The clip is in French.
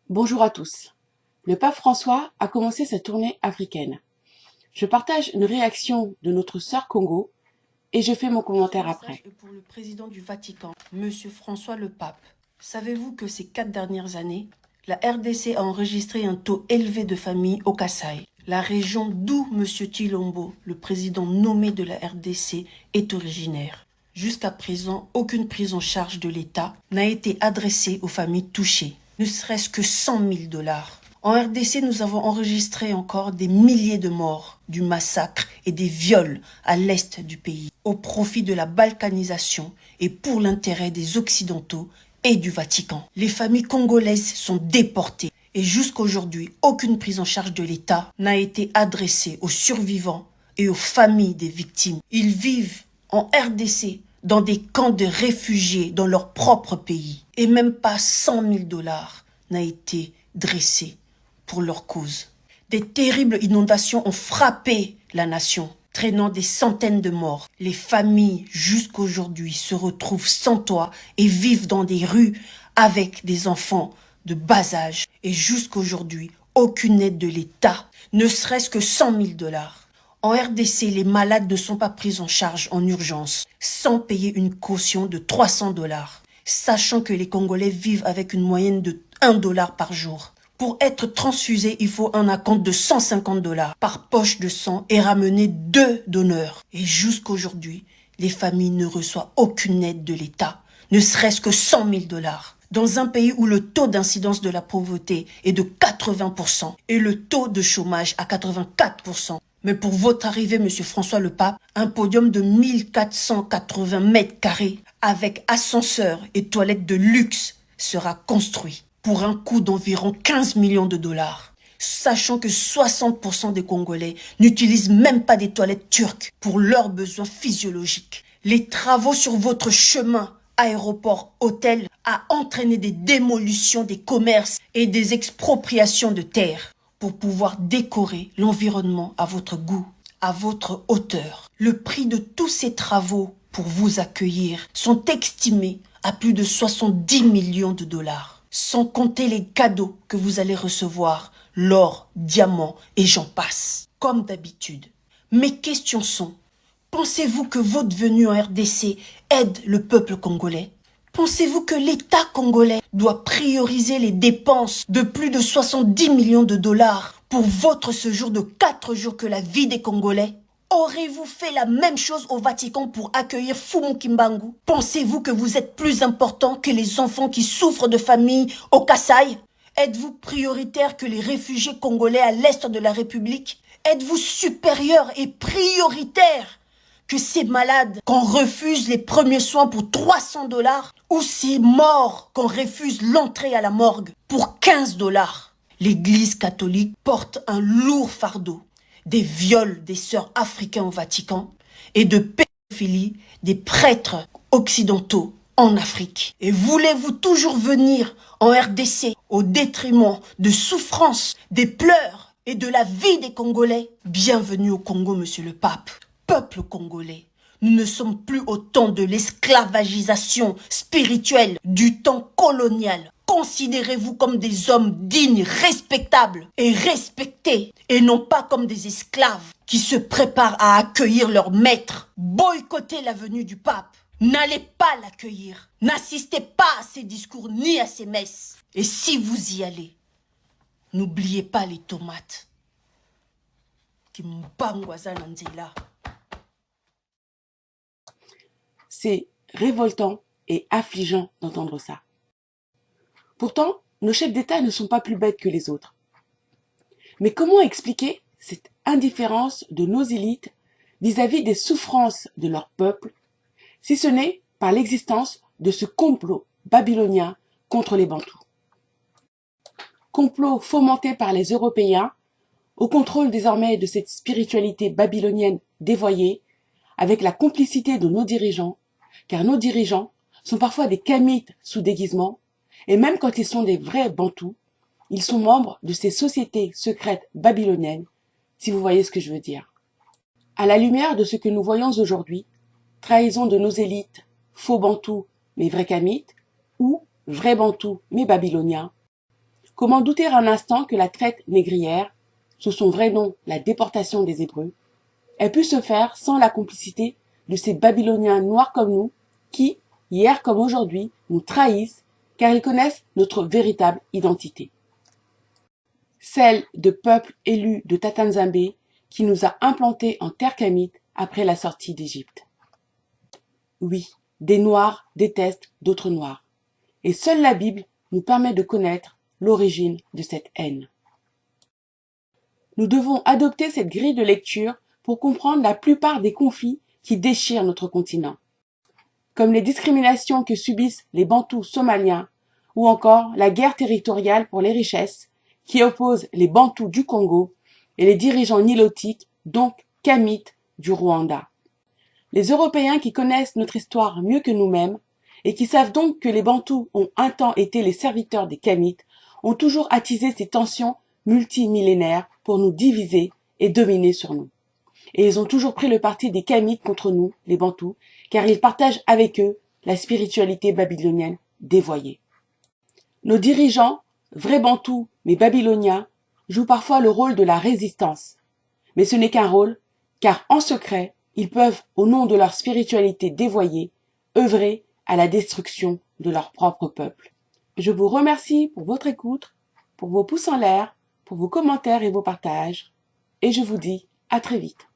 Bonjour à tous. Le pape François a commencé sa tournée africaine. Je partage une réaction de notre sœur Congo et je fais mon commentaire après. Pour le président du Vatican, Monsieur François le Pape, savez-vous que ces 4 dernières années, la RDC a enregistré un taux élevé de familles au Kasaï, la région d'où Monsieur Tshilombo, le président nommé de la RDC, est originaire. Jusqu'à présent, aucune prise en charge de l'État n'a été adressée aux familles touchées, ne serait-ce que 100 000 $. En RDC, nous avons enregistré encore des milliers de morts, du massacre et des viols à l'est du pays, au profit de la balkanisation et pour l'intérêt des Occidentaux et du Vatican. Les familles congolaises sont déportées et jusqu'à aujourd'hui, aucune prise en charge de l'État n'a été adressée aux survivants et aux familles des victimes. Ils vivent en RDC dans des camps de réfugiés dans leur propre pays et même pas 100 000 $ n'a été dressé pour leur cause. Des terribles inondations ont frappé la nation, traînant des centaines de morts. Les familles, jusqu'aujourd'hui, se retrouvent sans toit et vivent dans des rues avec des enfants de bas âge. Et jusqu'aujourd'hui, aucune aide de l'État, ne serait-ce que 100 000 $. En RDC, les malades ne sont pas pris en charge en urgence, sans payer une caution de 300 $, sachant que les Congolais vivent avec une moyenne de 1 $ par jour. Pour être transfusé, il faut un acompte de 150 $ par poche de sang et ramener 2 donneurs. Et jusqu'aujourd'hui, les familles ne reçoivent aucune aide de l'État, ne serait-ce que 100 000 $. Dans un pays où le taux d'incidence de la pauvreté est de 80% et le taux de chômage à 84%. Mais pour votre arrivée, Monsieur François le Pape, un podium de 1480 mètres carrés avec ascenseur et toilettes de luxe sera construit pour un coût d'environ 15 millions de $, sachant que 60% des Congolais n'utilisent même pas des toilettes turques pour leurs besoins physiologiques. Les travaux sur votre chemin aéroport-hôtel a entraîné des démolitions des commerces et des expropriations de terres pour pouvoir décorer l'environnement à votre goût, à votre hauteur. Le prix de tous ces travaux pour vous accueillir sont estimés à plus de 70 millions de $, sans compter les cadeaux que vous allez recevoir, l'or, diamants et j'en passe. Comme d'habitude, mes questions sont: pensez-vous que votre venue en RDC aide le peuple congolais? Pensez-vous que l'État congolais doit prioriser les dépenses de plus de 70 millions de $ pour votre séjour de 4 jours que la vie des Congolais? Aurez-vous fait la même chose au Vatican pour accueillir Fumu Kimbangu? Pensez-vous que vous êtes plus important que les enfants qui souffrent de famine au Kasaï? Êtes-vous prioritaire que les réfugiés congolais à l'est de la République? Êtes-vous supérieur et prioritaire que ces malades qu'on refuse les premiers soins pour 300 $, ou ces morts qu'on refuse l'entrée à la morgue pour 15 $? L'Église catholique porte un lourd fardeau des viols des sœurs africains au Vatican et de pédophilie des prêtres occidentaux en Afrique. Et voulez-vous toujours venir en RDC au détriment de souffrances, des pleurs et de la vie des Congolais? Bienvenue au Congo, Monsieur le Pape. Peuple congolais, nous ne sommes plus au temps de l'esclavagisation spirituelle du temps colonial. Considérez-vous comme des hommes dignes, respectables et respectés, et non pas comme des esclaves qui se préparent à accueillir leur maître. Boycottez la venue du pape. N'allez pas l'accueillir. N'assistez pas à ses discours ni à ses messes. Et si vous y allez, n'oubliez pas les tomates. C'est révoltant et affligeant d'entendre ça. Pourtant, nos chefs d'État ne sont pas plus bêtes que les autres. Mais comment expliquer cette indifférence de nos élites vis-à-vis des souffrances de leur peuple, si ce n'est par l'existence de ce complot babylonien contre les Bantous? Complot fomenté par les Européens, au contrôle désormais de cette spiritualité babylonienne dévoyée, avec la complicité de nos dirigeants, car nos dirigeants sont parfois des kamites sous déguisement, et même quand ils sont des vrais Bantous, ils sont membres de ces sociétés secrètes babyloniennes, si vous voyez ce que je veux dire. À la lumière de ce que nous voyons aujourd'hui, trahison de nos élites, faux Bantous mais vrais kamites, ou vrais Bantous mais babyloniens, Comment douter un instant que la traite négrière, sous son vrai nom la déportation des Hébreux, ait pu se faire sans la complicité de ces Babyloniens noirs comme nous, qui, hier comme aujourd'hui, nous trahissent car ils connaissent notre véritable identité. Celle de peuple élu de Tatanzambé qui nous a implantés en terre kamite après la sortie d'Égypte. Oui, des Noirs détestent d'autres Noirs. Et seule la Bible nous permet de connaître l'origine de cette haine. Nous devons adopter cette grille de lecture pour comprendre la plupart des conflits qui déchirent notre continent, comme les discriminations que subissent les Bantous somaliens ou encore la guerre territoriale pour les richesses qui oppose les Bantous du Congo et les dirigeants nilotiques, donc kamites, du Rwanda. Les Européens qui connaissent notre histoire mieux que nous-mêmes et qui savent donc que les Bantous ont un temps été les serviteurs des kamites ont toujours attisé ces tensions multimillénaires pour nous diviser et dominer sur nous. Et ils ont toujours pris le parti des kamites contre nous, les Bantous, car ils partagent avec eux la spiritualité babylonienne dévoyée. Nos dirigeants, vrais Bantous mais babyloniens, jouent parfois le rôle de la résistance. Mais ce n'est qu'un rôle, car en secret, ils peuvent, au nom de leur spiritualité dévoyée, œuvrer à la destruction de leur propre peuple. Je vous remercie pour votre écoute, pour vos pouces en l'air, pour vos commentaires et vos partages, et je vous dis à très vite.